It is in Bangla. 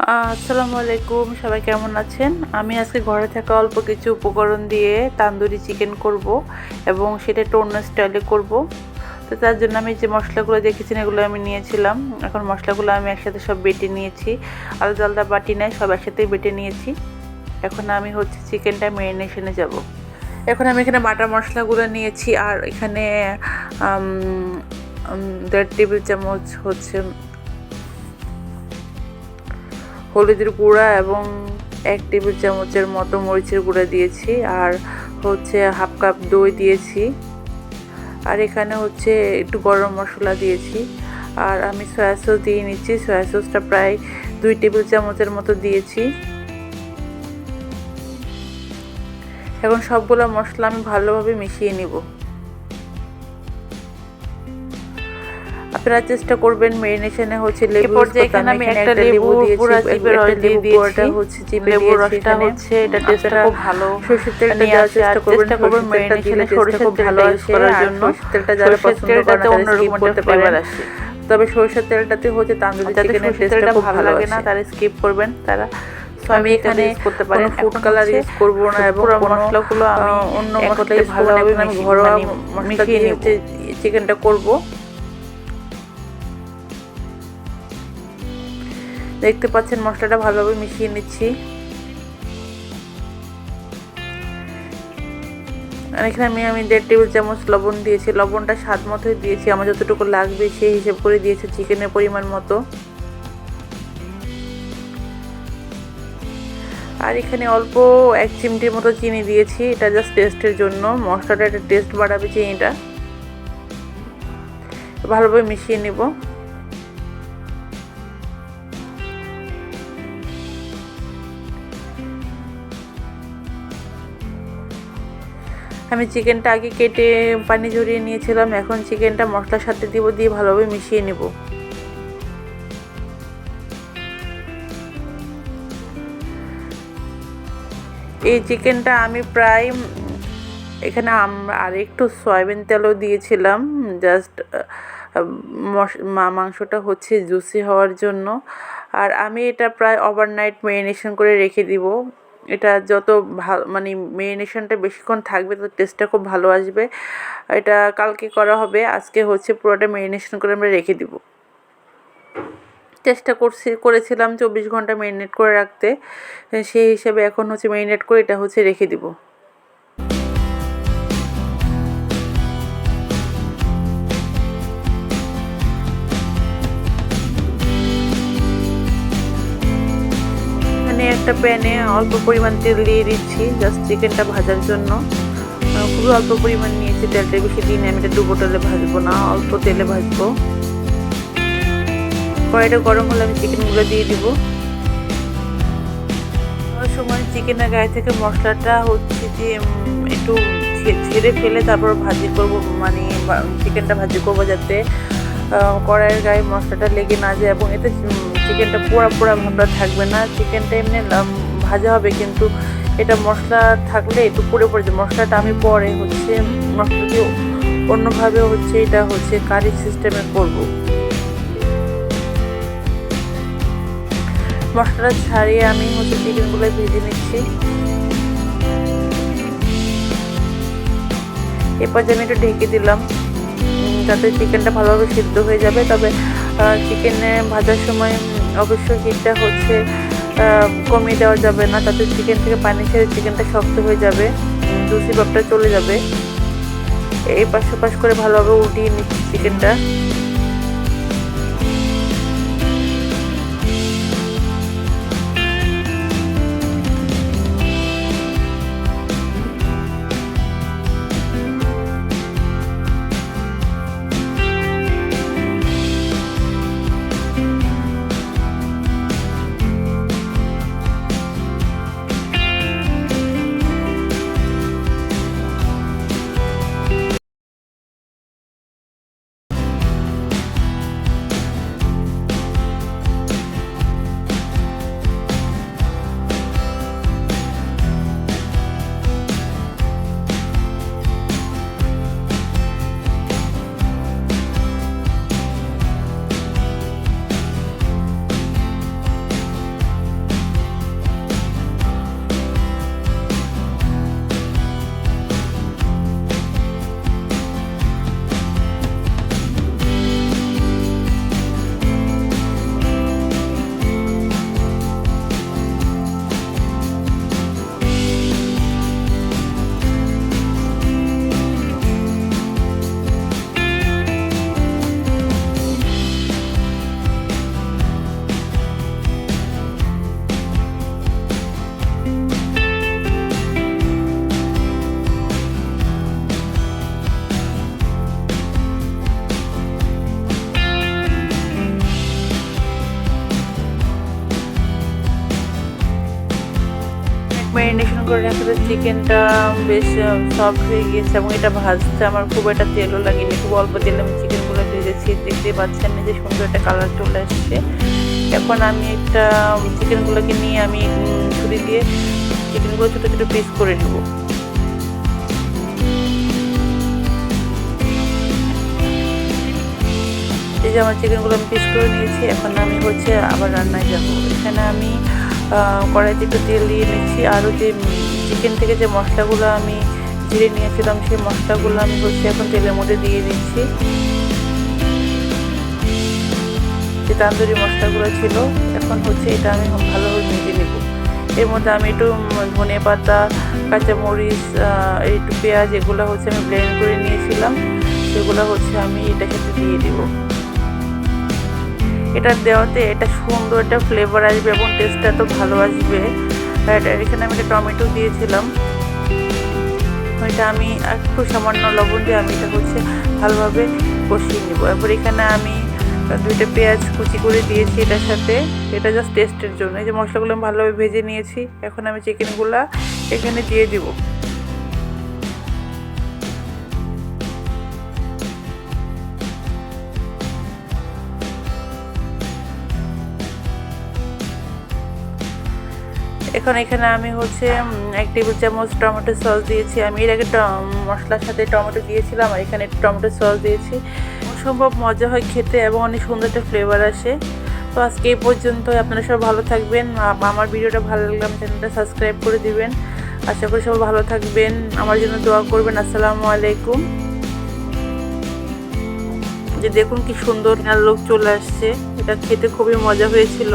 আসসালামু আলাইকুম, সবাই কেমন আছেন? আমি আজকে ঘরে থাকা অল্প কিছু উপকরণ দিয়ে তান্দুরি চিকেন করব এবং সেটা টোনা স্টাইলে করব। তো তার জন্য আমি যে মশলাগুলো দেখেছেন এগুলো আমি নিয়েছিলাম। এখন মশলাগুলো আমি একসাথে সব বেটে নিয়েছি, আলাদা আলাদা বাটি নাই, সব একসাথেই বেটে নিয়েছি। এখন আমি চিকেনটা ম্যারিনেশনে যাব। এখন আমি এখানে বাটা মশলাগুলো নিয়েছি, আর এখানে 1.5 টেবিল চামচ হলুদের গুঁড়া এবং 1 টেবিল চামচের মতো মরিচের গুঁড়া দিয়েছি, আর 1/2 কাপ দই দিয়েছি, আর এখানে একটু গরম মশলা দিয়েছি, আর আমি সয়া সস দিয়ে নিচ্ছি। সয়া সসটা প্রায় 2 টেবিল চামচের মতো দিয়েছি। এখন সবগুলো মশলা আমি ভালোভাবে মিশিয়ে নিব। আপনারা চেষ্টা করবেন ম্যারিনেশনে লেবু ইউজ করতে। আমি একটা লেবু পুরো চিপের রস দিয়ে দিয়েছি। লেবুর রসটা এটা টেস্টটা খুব ভালো। সরষের তেলটা দেওয়ার চেষ্টা করবেন ম্যারিনেশনে সরষের ভালো ইউজ করার জন্য। তেলটা যারা পছন্দ করেন তারা স্কিপ করতে পারেন, তবে সরষের তেলটাতে তান্দুরি চিকেনের টেস্টটা খুব ভালো লাগে না, তারা স্কিপ করবেন। তারা আমি এখানে করতে পারেন ফুড কালার ইউজ করব না, এবং মশলাগুলো আমি অন্য মশলা ইউজ করব না, আমি ঘরোয়া মশলা দিয়ে চিকেনটা করব। দেখতে পাচ্ছেন মশলাটা ভালোভাবে মিশিয়ে নিচ্ছি। আর এখানে আমি 1.5 টেবিল চামচ লবণ দিয়েছি। লবণটা স্বাদ মতোই দিয়েছি, আমার যতটুকু লাগবে সেই হিসেব করে দিয়েছি, চিকেনের পরিমাণ মতো। আর এখানে অল্প 1 চিমটির মতো চিনি দিয়েছি, এটা জাস্ট টেস্টের জন্য। মশলাটা একটা টেস্ট বাড়াবে চিনিটা। ভালোভাবে মিশিয়ে নেব। আমি চিকেনটা আগে কেটে পানি ঝরিয়ে নিয়েছিলাম, এখন চিকেনটা মশলার সাথে দিয়ে ভালোভাবে মিশিয়ে নেব। এই চিকেনটা আমি প্রায় এখানে আর একটু সয়াবিন তেলও দিয়েছিলাম, জাস্ট মাংসটা জুসি হওয়ার জন্য। আর আমি এটা প্রায় ওভারনাইট ম্যারিনেশন করে রেখে দিব। এটা যত ভালো ম্যারিনেশনটা বেশিক্ষণ থাকবে তো টেস্টটা খুব ভালো আসবে। এটা কালকে করা হবে, আজকে পুরোটা ম্যারিনেশন করে আমরা রেখে দিব। চেষ্টা করেছিলাম 24 ঘন্টা ম্যারিনেট করে রাখতে, সেই হিসাবে এখন ম্যারিনেট করে এটা রেখে দিব। একটা প্যানে অল্প পরিমাণ তেল দিয়ে দিচ্ছি, জাস্ট চিকেনটা ভাজার জন্য। খুবই অল্প পরিমাণ নিয়েছি, তেলটা বেশি দিন আমি এটা ডুবো তেলে ভাজবো না, অল্প তেলে ভাজবো। কড়াইটা গরম হলে আমি চিকেনগুলো দিয়ে দিব। সময় চিকেনের গায়ে থেকে মশলাটা যে একটু ছেড়ে ফেলে তারপর ভাজি করবো, চিকেনটা ভাজি করবো যাতে কড়াইয়ের গায়ে মশলাটা লেগে না যায়, এবং এতে চিকেনটা পোড়া ভাবটা থাকবে না। চিকেনটা এমনি ভাজা হবে, কিন্তু এটা মশলা থাকলে একটু পুড়ে যায়। মশলাটা আমি পরে মশলা দিয়ে অন্যভাবে এটা কারি সিস্টেমে করব। মশলাটা ছাড়িয়ে আমি চিকেনগুলো ভেজে নিচ্ছি। এরপর আমি একটু ঢেকে দিলাম যাতে চিকেনটা ভালোভাবে সিদ্ধ হয়ে যাবে। তবে চিকেনে ভাজার সময় অবশ্যই হিটটা কমিয়ে দেওয়া যাবে না, তাতে চিকেন থেকে পানি ছেড়ে চিকেনটা শক্ত হয়ে যাবে, জুসি ভাবটা চলে যাবে। এই পাশ করে ভালোভাবে উল্টিয়ে নিচ্ছি চিকেনটা। করে রাখলে চিকেনটা বেশ সফট হয়ে গিয়েছে এবং এটা ভাজতে আমার খুব একটা তেলও লাগেনি, খুব অল্প তেলে আমি চিকেনগুলো ভেজেছি। দেখতে পাচ্ছেন যে সুন্দর একটা কালার চলে আসছে। এখন আমি একটা চিকেনগুলোকে নিয়ে আমি ছুরি দিয়ে চিকেনগুলো ছোটো ছোটো পিস করে নেব। এই যে আমার চিকেনগুলো আমি পিস করে নিয়েছি। এখন আমি আবার রান্নায় যাব। এখানে আমি কড়াইতে একটু তেল দিয়ে নিচ্ছি, আরও যে চিকেন থেকে যে মশলাগুলো আমি জিরে নিয়েছিলাম সেই মশলাগুলো আমি এখন তেলের মধ্যে দিয়ে দিচ্ছি। যে তান্দুরি মশলাগুলো ছিল এখন এটা আমি ভালোভাবে ভেজে নেব। এর মধ্যে আমি একটু ধনে পাতা, কাঁচামরিচ, একটু পেঁয়াজ এগুলো আমি ব্লেন্ড করে নিয়েছিলাম, সেগুলো আমি এটার সাথে দিয়ে দেব। এটা দেওয়াতে এটা সুন্দর একটা ফ্লেভার আসবে এবং টেস্টটা তো ভালো আসবে। এখানে আমি একটা টমেটো দিয়েছিলাম, ওইটা আমি একটু সামান্য লবণ দিয়ে আমি এটা ভালোভাবে কষিয়ে নেব। এরপর এখানে আমি 2টা পেঁয়াজ কুচি করে দিয়েছি এটার সাথে, এটা জাস্ট টেস্টের জন্য। এই যে মশলাগুলো আমি ভালোভাবে ভেজে নিয়েছি, এখন আমি চিকেনগুলো এখানে দিয়ে দিব। এখন এখানে আমি 1 টেবিল চামচ টমেটো সস দিয়েছি। আমি এর আগে মশলার সাথে টমেটো দিয়েছিলাম, আর এখানে টমেটো সস দিয়েছি। অসম্ভব মজা হয় খেতে এবং অনেক সুন্দর একটা ফ্লেভার আসে। তো আজকে এই পর্যন্ত। আপনারা সব ভালো থাকবেন। আমার ভিডিওটা ভালো লাগলে আমার চ্যানেলটা সাবস্ক্রাইব করে দিবেন। আশা করি সব ভালো থাকবেন, আমার জন্য দোয়া করবেন। আসসালামু আলাইকুম। যে দেখুন কি সুন্দর লোক চলে আসছে, এটা খেতে খুবই মজা হয়েছিল।